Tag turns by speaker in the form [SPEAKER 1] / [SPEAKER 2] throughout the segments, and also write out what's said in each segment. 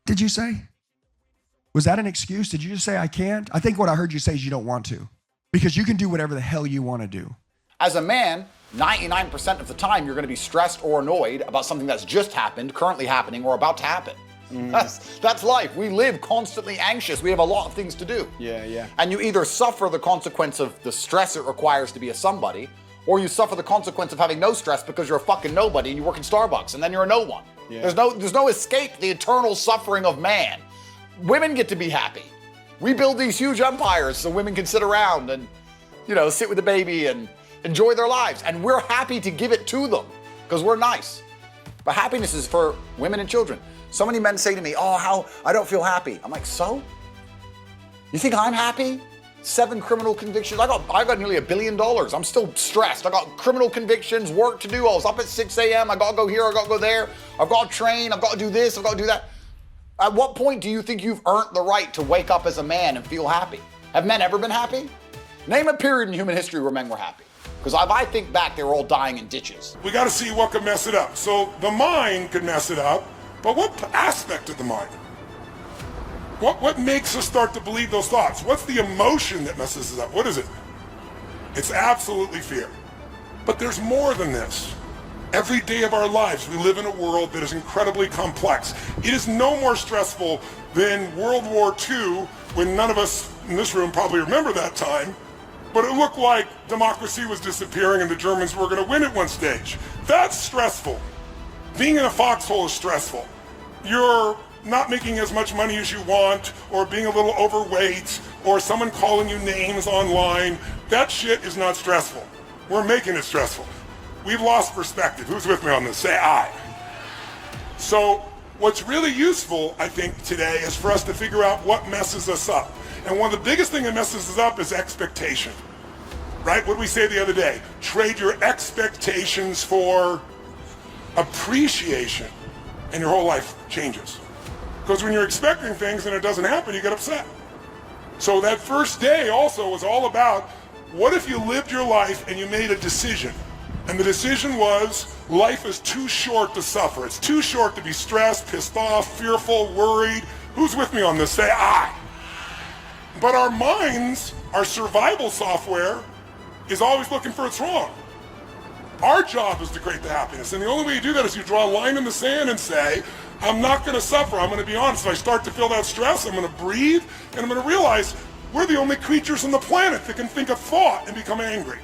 [SPEAKER 1] Did you say? Was that an excuse? Did you just say I can't? I think what I heard you say is you don't want to, because you can do whatever the hell you want to do.
[SPEAKER 2] As a man, 99% of the time you're going to be stressed or annoyed about something that's just happened, currently happening, or about to happen. That's life. We live constantly anxious. We have a lot of things to do.
[SPEAKER 3] Yeah.
[SPEAKER 2] And you either suffer the consequence of the stress it requires to be a somebody, or you suffer the consequence of having no stress because you're a fucking nobody and you work in Starbucks and then you're a no one.
[SPEAKER 3] Yeah.
[SPEAKER 2] There's no escape the eternal suffering of man. Women get to be happy. We build these huge empires so women can sit around and, sit with the baby and enjoy their lives. And we're happy to give it to them because we're nice. But happiness is for women and children. So many men say to me, how I don't feel happy. I'm like, so? You think I'm happy? 7 criminal convictions. I got nearly $1 billion. I'm still stressed. I got criminal convictions, work to do. I was up at 6 a.m. I gotta go here, I gotta go there. I've got to train, I've got to do this, I've got to do that. At what point do you think you've earned the right to wake up as a man and feel happy? Have men ever been happy? Name a period in human history where men were happy. Because if I think back, they were all dying in ditches.
[SPEAKER 4] We got to see what could mess it up. So the mind could mess it up, but what aspect of the mind? What makes us start to believe those thoughts? What's the emotion that messes us up? What is it? It's absolutely fear. But there's more than this. Every day of our lives, we live in a world that is incredibly complex. It is no more stressful than World War II, when none of us in this room probably remember that time, but it looked like democracy was disappearing and the Germans were going to win at one stage. That's stressful. Being in a foxhole is stressful. You're not making as much money as you want, or being a little overweight, or someone calling you names online. That shit is not stressful. We're making it stressful. We've lost perspective. Who's with me on this? Say I. So what's really useful, I think, today is for us to figure out what messes us up. And one of the biggest things that messes us up is expectation. Right? What did we say the other day? Trade your expectations for appreciation, and your whole life changes. Because when you're expecting things and it doesn't happen, you get upset. So that first day also was all about, what if you lived your life and you made a decision? And the decision was, life is too short to suffer. It's too short to be stressed, pissed off, fearful, worried. Who's with me on this? Say I. But our minds, our survival software, is always looking for what's wrong. Our job is to create the happiness. And the only way you do that is you draw a line in the sand and say, I'm not going to suffer. I'm going to be honest. If I start to feel that stress, I'm going to breathe, and I'm going to realize we're the only creatures on the planet that can think a thought and become angry.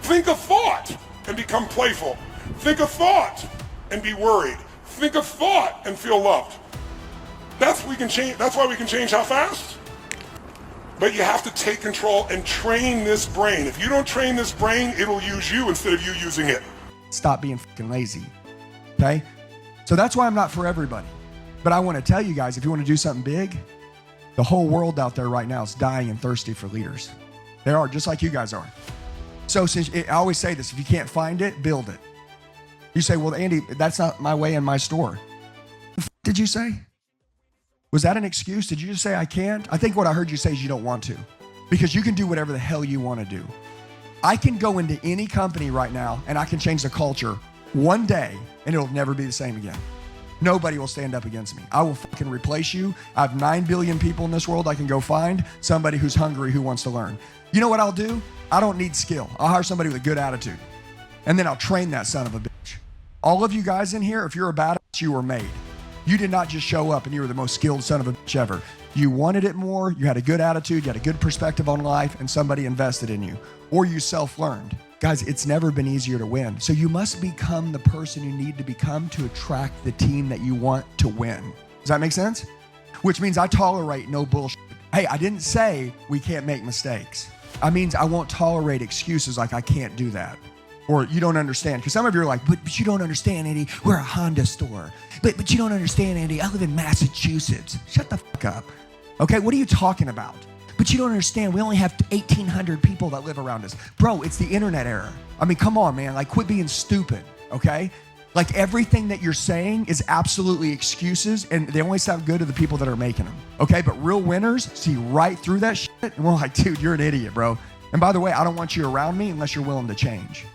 [SPEAKER 4] Think a thought and become playful. Think a thought and be worried. Think a thought and feel loved. That's why we can change how fast. But you have to take control and train this brain. If you don't train this brain, it'll use you instead of you using it.
[SPEAKER 1] Stop being fucking lazy, okay? So that's why I'm not for everybody. But I want to tell you guys, if you want to do something big, the whole world out there right now is dying and thirsty for leaders. They are, just like you guys are. So I always say this, if you can't find it, build it. You say, well, Andy, that's not my way in my store. The did you say? Was that an excuse? Did you just say I can't? I think what I heard you say is you don't want to, because you can do whatever the hell you want to do. I can go into any company right now and I can change the culture one day and it'll never be the same again. Nobody will stand up against me. I will fucking replace you. I have 9 billion people in this world. I can go find somebody who's hungry, who wants to learn. You know what I'll do? I don't need skill. I'll hire somebody with a good attitude. And then I'll train that son of a bitch. All of you guys in here, if you're a badass, you were made. You did not just show up and you were the most skilled son of a bitch ever. You wanted it more, you had a good attitude, you had a good perspective on life, and somebody invested in you. Or you self-learned. Guys, it's never been easier to win. So you must become the person you need to become to attract the team that you want to win. Does that make sense? Which means I tolerate no bullshit. Hey, I didn't say we can't make mistakes. I mean, I won't tolerate excuses like I can't do that. Or you don't understand. Because some of you are like, but you don't understand, Andy. We're a Honda store. But you don't understand, Andy. I live in Massachusetts. Shut the fuck up. Okay, what are you talking about? But you don't understand. We only have 1,800 people that live around us. Bro, it's the internet era. I mean, come on, man. Like, quit being stupid, okay? Like, everything that you're saying is absolutely excuses, and they only sound good to the people that are making them, okay? But real winners see right through that shit, and we're like, dude, you're an idiot, bro. And by the way, I don't want you around me unless you're willing to change.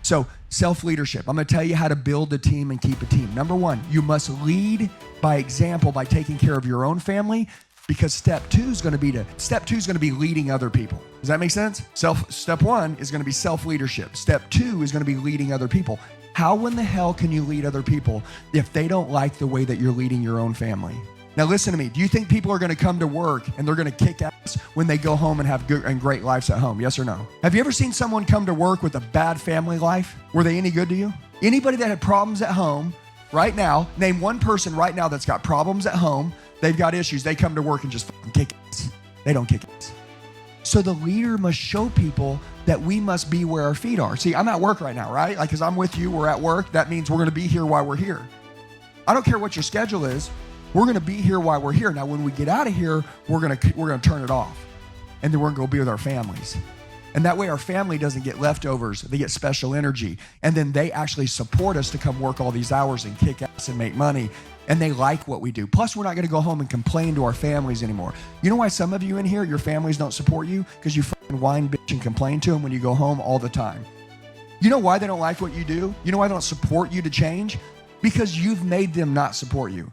[SPEAKER 1] So Self-leadership. I'm going to tell you how to build a team and keep a team. Number one, you must lead by example by taking care of your own family, because step two is going to be leading other people. Does that make sense? Step one is going to be self-leadership. Step two is going to be leading other people. How in the hell can you lead other people if they don't like the way that you're leading your own family? Now listen to me. Do you think people are going to come to work and they're going to kick ass when they go home and have good and great lives at home? Yes or no? Have you ever seen someone come to work with a bad family life? Were they any good to you? Anybody that had problems at home right now, name one person right now that's got problems at home. They've got issues. They come to work and just fucking kick ass. They don't kick ass. So the leader must show people that we must be where our feet are. See, I'm at work right now, right? Like, because I'm with you, we're at work. That means we're going to be here while we're here. I don't care what your schedule is. We're going to be here while we're here. Now, when we get out of here, we're going to turn it off. And then we're going to go be with our families. And that way our family doesn't get leftovers. They get special energy. And then they actually support us to come work all these hours and kick ass and make money. And they like what we do. Plus, we're not going to go home and complain to our families anymore. You know why some of you in here, your families don't support you? Because you fucking whine, bitch, and complain to them when you go home all the time. You know why they don't like what you do? You know why they don't support you to change? Because you've made them not support you.